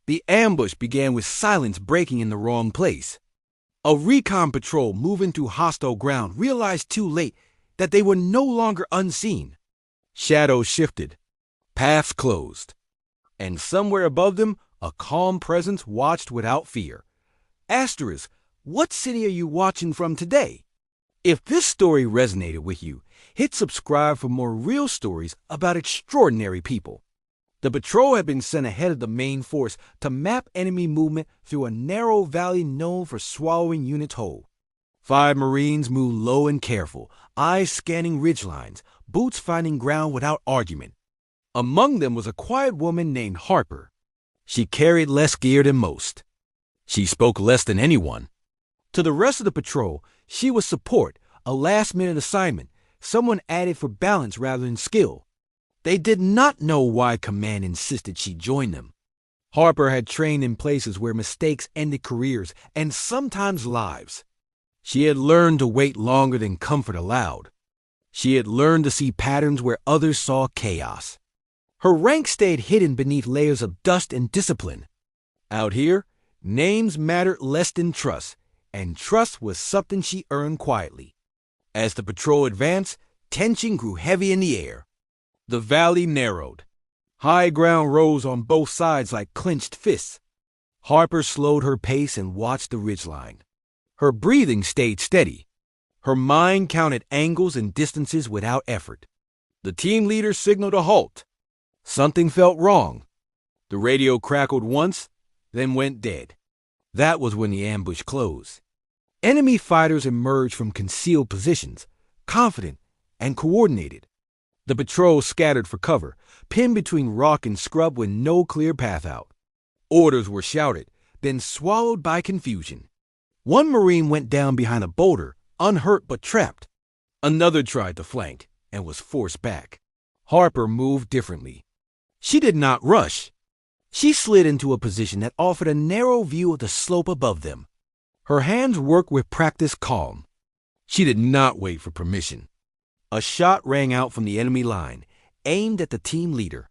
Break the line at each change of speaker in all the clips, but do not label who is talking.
The ambush began with silence breaking in the wrong place. A recon patrol moving through hostile ground realized too late that they were no longer unseen. Shadows shifted, paths closed, and somewhere above them, a calm presence watched without fear. Asterisk, what city are you watching from today? If this story resonated with you, hit subscribe for more real stories about extraordinary people. The patrol had been sent ahead of the main force to map enemy movement through a narrow valley known for swallowing units whole. 5 Marines moved low and careful, eyes scanning ridgelines, boots finding ground without argument. Among them was a quiet woman named Harper. She carried less gear than most. She spoke less than anyone. To the rest of the patrol, she was support, a last-minute assignment, someone added for balance rather than skill. They did not know why command insisted she join them. Harper had trained in places where mistakes ended careers and sometimes lives. She had learned to wait longer than comfort allowed. She had learned to see patterns where others saw chaos. Her rank stayed hidden beneath layers of dust and discipline. Out here, names mattered less than trust, and trust was something she earned quietly. As the patrol advanced, tension grew heavy in the air. The valley narrowed. High ground rose on both sides like clenched fists. Harper slowed her pace and watched the ridgeline. Her breathing stayed steady. Her mind counted angles and distances without effort. The team leader signaled a halt. Something felt wrong. The radio crackled once, then went dead. That was when the ambush closed. Enemy fighters emerged from concealed positions, confident and coordinated. The patrol scattered for cover, pinned between rock and scrub with no clear path out. Orders were shouted, then swallowed by confusion. One Marine went down behind a boulder, unhurt but trapped. Another tried to flank and was forced back. Harper moved differently. She did not rush. She slid into a position that offered a narrow view of the slope above them. Her hands worked with practiced calm. She did not wait for permission. A shot rang out from the enemy line, aimed at the team leader.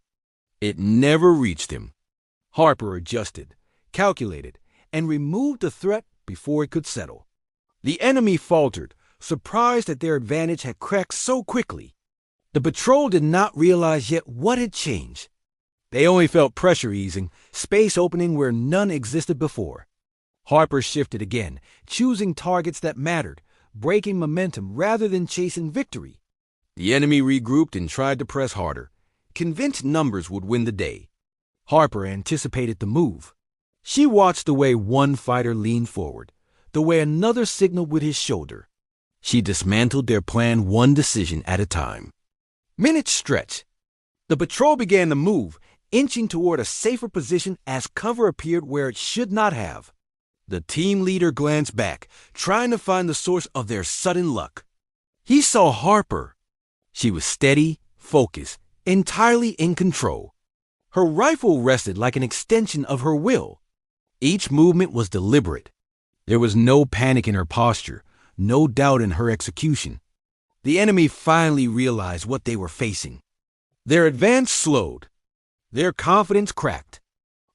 It never reached him. Harper adjusted, calculated, and removed the threat before it could settle. The enemy faltered, surprised that their advantage had cracked so quickly. The patrol did not realize yet what had changed. They only felt pressure easing, space opening where none existed before. Harper shifted again, choosing targets that mattered, breaking momentum rather than chasing victory. The enemy regrouped and tried to press harder, convinced numbers would win the day. Harper anticipated the move. She watched the way one fighter leaned forward, the way another signaled with his shoulder. She dismantled their plan one decision at a time. Minutes stretched. The patrol began to move, inching toward a safer position as cover appeared where it should not have. The team leader glanced back, trying to find the source of their sudden luck. He saw Harper. She was steady, focused, entirely in control. Her rifle rested like an extension of her will. Each movement was deliberate. There was no panic in her posture, no doubt in her execution. The enemy finally realized what they were facing. Their advance slowed. Their confidence cracked.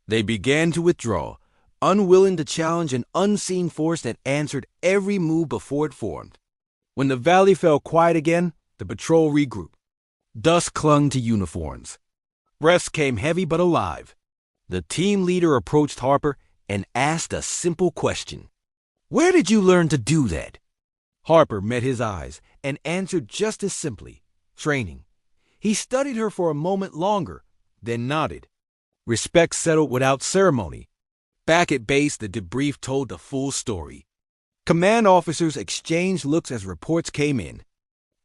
They began to withdraw, unwilling to challenge an unseen force that answered every move before it formed. When the valley fell quiet again, the patrol regrouped. Dust clung to uniforms. Breaths came heavy but alive. The team leader approached Harper and asked a simple question. "Where did you learn to do that?" Harper met his eyes and answered just as simply. Training. He studied her for a moment longer, then nodded. Respect settled without ceremony. Back at base, the debrief told the full story. Command officers exchanged looks as reports came in.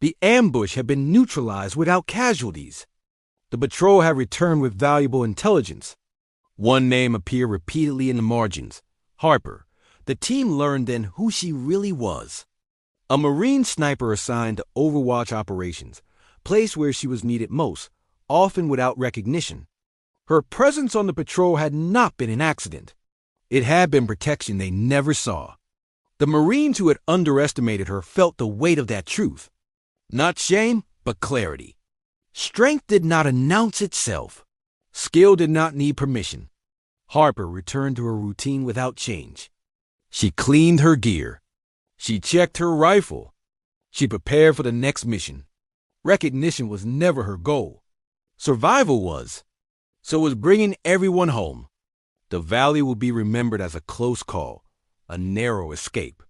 The ambush had been neutralized without casualties. The patrol had returned with valuable intelligence. One name appeared repeatedly in the margins. Harper. The team learned then who she really was. A Marine sniper assigned to Overwatch operations, placed where she was needed most, often without recognition. Her presence on the patrol had not been an accident. It had been protection they never saw. The Marines who had underestimated her felt the weight of that truth. Not shame, but clarity. Strength did not announce itself. Skill did not need permission. Harper returned to her routine without change. She cleaned her gear. She checked her rifle. She prepared for the next mission. Recognition was never her goal. Survival was. So was bringing everyone home. The valley will be remembered as a close call, a narrow escape.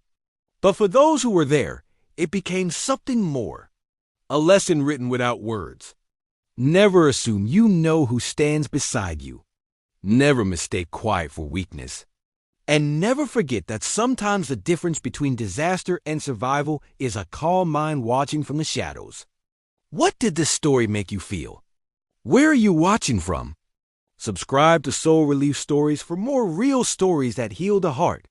But for those who were there, it became something more. A lesson written without words. Never assume you know who stands beside you. Never mistake quiet for weakness. And never forget that sometimes the difference between disaster and survival is a calm mind watching from the shadows. What did this story make you feel? Where are you watching from? Subscribe to Soul Relief Stories for more real stories that heal the heart.